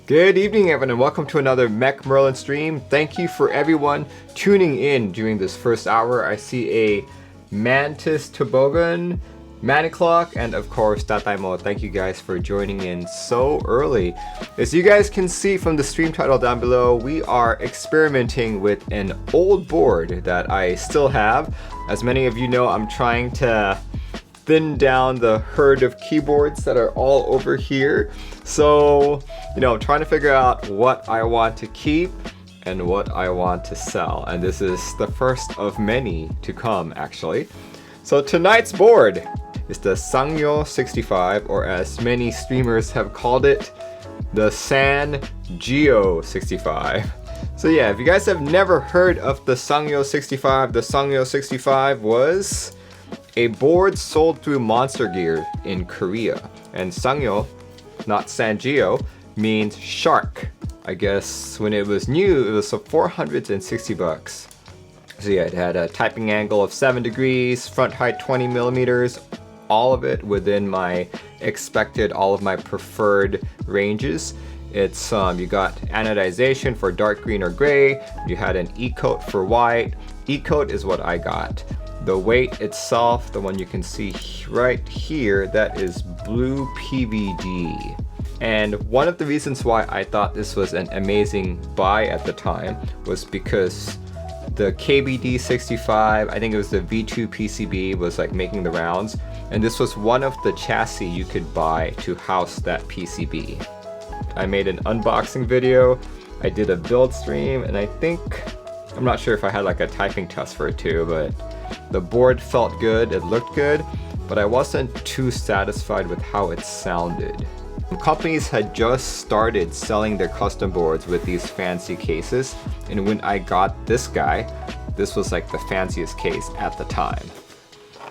Good evening, everyone, and welcome to another Mech Merlin stream. Thank you for everyone tuning in during this first hour. I see a Mantis Toboggan, Maniclock, and of course Tataimo. Thank you guys for joining in so early. As you guys can see from the stream title down below, we are experimenting with an old board that I still have. As many of you know, I'm trying to thin down the herd of keyboards that are all over here. So, I'm trying to figure out what I want to keep and what I want to sell. And this is the first of many to come, actually. So tonight's board is the Sangeo 65, or as many streamers have called it, the Sangeo 65. So yeah, if you guys have never heard of the Sangeo 65 was a board sold through Monstargear in Korea. And Sangeo, not Sangeo, means shark. I guess when it was new, it was $460. So yeah, it had a typing angle of 7 degrees, front height 20 millimeters, all of it within my expected, all of my preferred ranges. It's you got anodization for dark green or gray. You had an E-coat for white. E-coat is what I got. The weight itself, the one you can see right here, that is blue PVD. And one of the reasons why I thought this was an amazing buy at the time was because the KBD 65, I think it was the V2 PCB, was like making the rounds. And this was one of the chassis you could buy to house that PCB. I made an unboxing video, I did a build stream, and I think, I'm not sure if I had like a typing test for it too, but the board felt good, it looked good, but I wasn't too satisfied with how it sounded. Companies had just started selling their custom boards with these fancy cases, and when I got this guy, this was like the fanciest case at the time.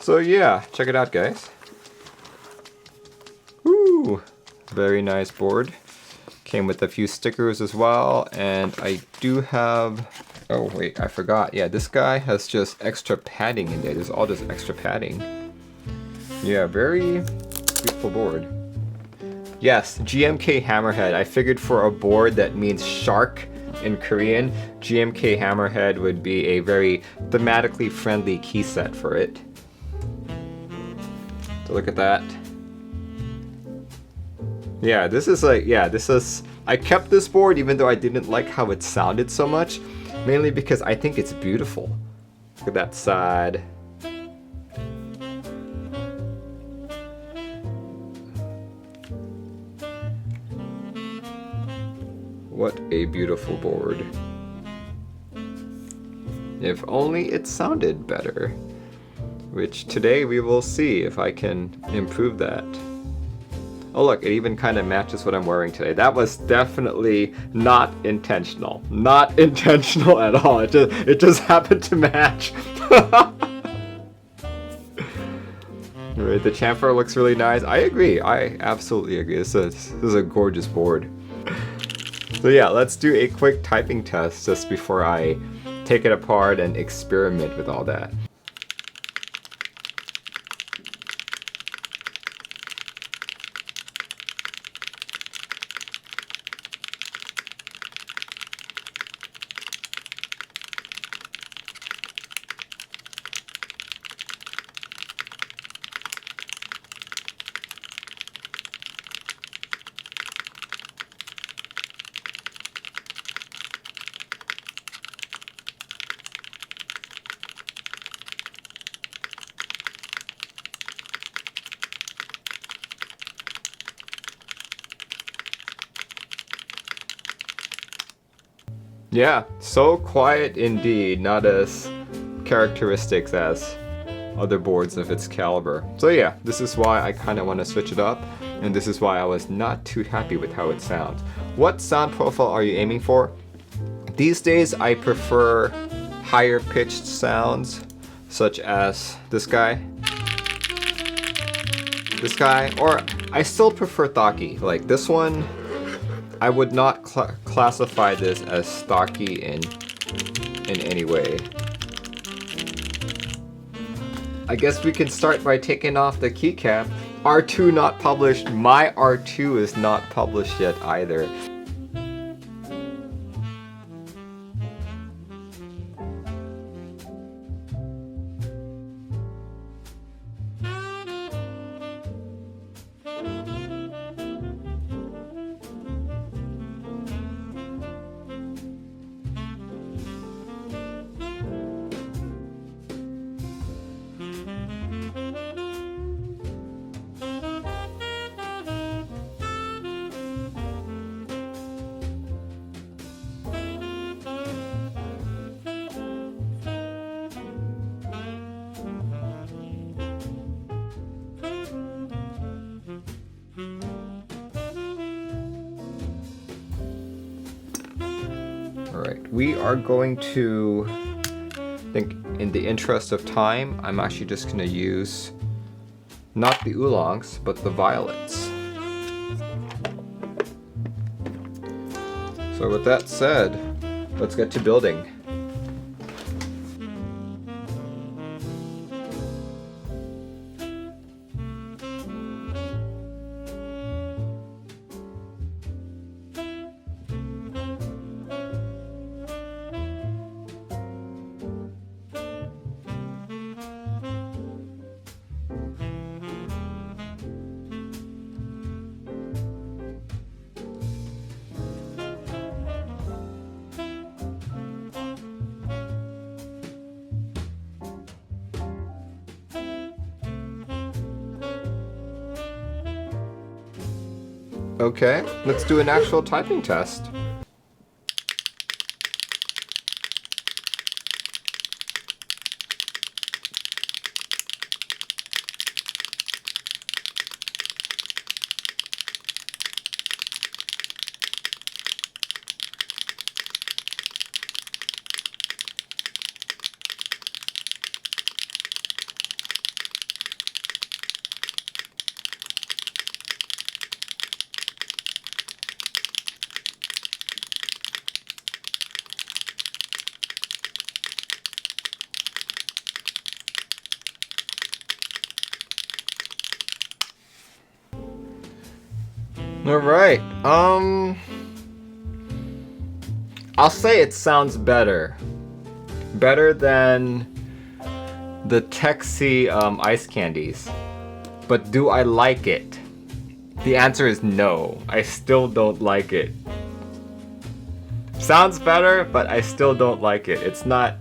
So yeah, check it out, guys. Woo! Very nice board. Came with a few stickers as well, and I do have, oh wait, I forgot. Yeah, this guy has just extra padding in there. There's all this extra padding. Yeah, very beautiful board. Yes, GMK Hammerhead. I figured for a board that means shark in Korean, GMK Hammerhead would be a very thematically friendly key set for it. So look at that. Yeah, this is like, I kept this board even though I didn't like how it sounded so much, mainly because I think it's beautiful. Look at that side. What a beautiful board. If only it sounded better. Which today we will see if I can improve that. Oh look, it even kind of matches what I'm wearing today. That was definitely not intentional. Not intentional at all. It just happened to match. Right, the chamfer looks really nice. I agree. I absolutely agree. This is a gorgeous board. So yeah, let's do a quick typing test just before I take it apart and experiment with all that. Yeah, so quiet indeed, not as characteristic as other boards of its caliber. So yeah, this is why I kind of want to switch it up, and this is why I was not too happy with how it sounds. What sound profile are you aiming for? These days I prefer higher pitched sounds, such as this guy, or I still prefer Thaki. Like this one, I would not classify this as stocky in any way. I guess we can start by taking off the keycap. R2 not published. My R2 is not published yet either. Alright, we are going to, I think in the interest of time, I'm actually just going to use not the oolongs, but the violets. So with that said, let's get to building. Okay, let's do an actual typing test. Alright, I'll say it sounds better. Better than the Texie ice candies. But do I like it? The answer is no. I still don't like it. Sounds better, but I still don't like it. It's not...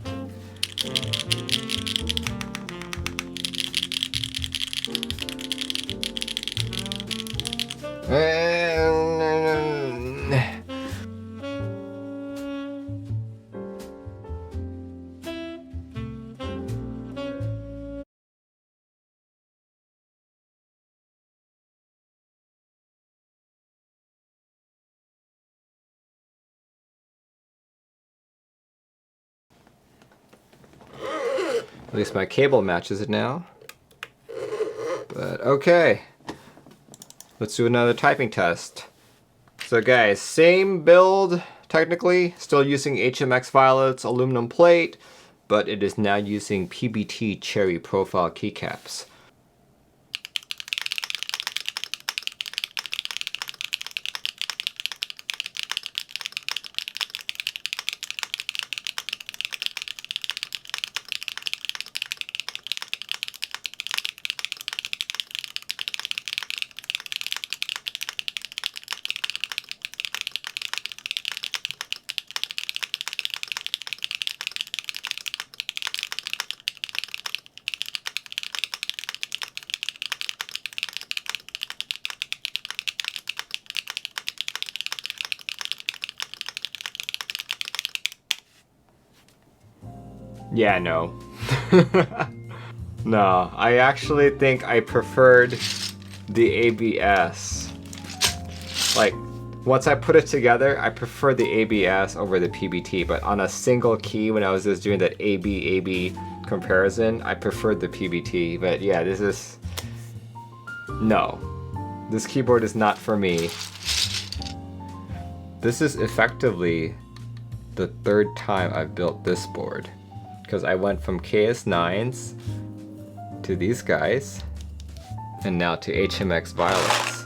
At least my cable matches it now. But okay. Let's do another typing test. So guys, same build technically, still using HMX Violet's aluminum plate, but it is now using PBT cherry profile keycaps. Yeah, no. No, I actually think I preferred the ABS. Like, once I put it together, I prefer the ABS over the PBT, but on a single key, when I was just doing that AB comparison, I preferred the PBT. But yeah, this is... No. This keyboard is not for me. This is effectively the third time I've built this board. Because I went from KS9s to these guys, and now to HMX Violets.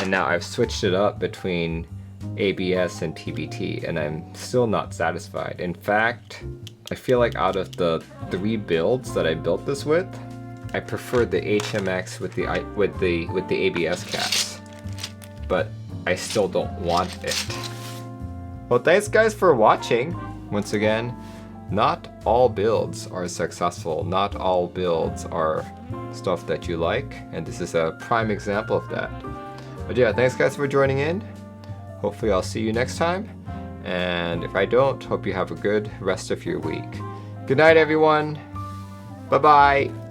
And now I've switched it up between ABS and PBT, and I'm still not satisfied. In fact, I feel like out of the 3 builds that I built this with, I prefer the HMX with the ABS caps. But I still don't want it. Well, thanks guys for watching. Once again, not all builds are successful. Not all builds are stuff that you like, and this is a prime example of that. But yeah, thanks guys for joining in. Hopefully I'll see you next time, and if I don't, hope you have a good rest of your week. Good night everyone. Bye bye.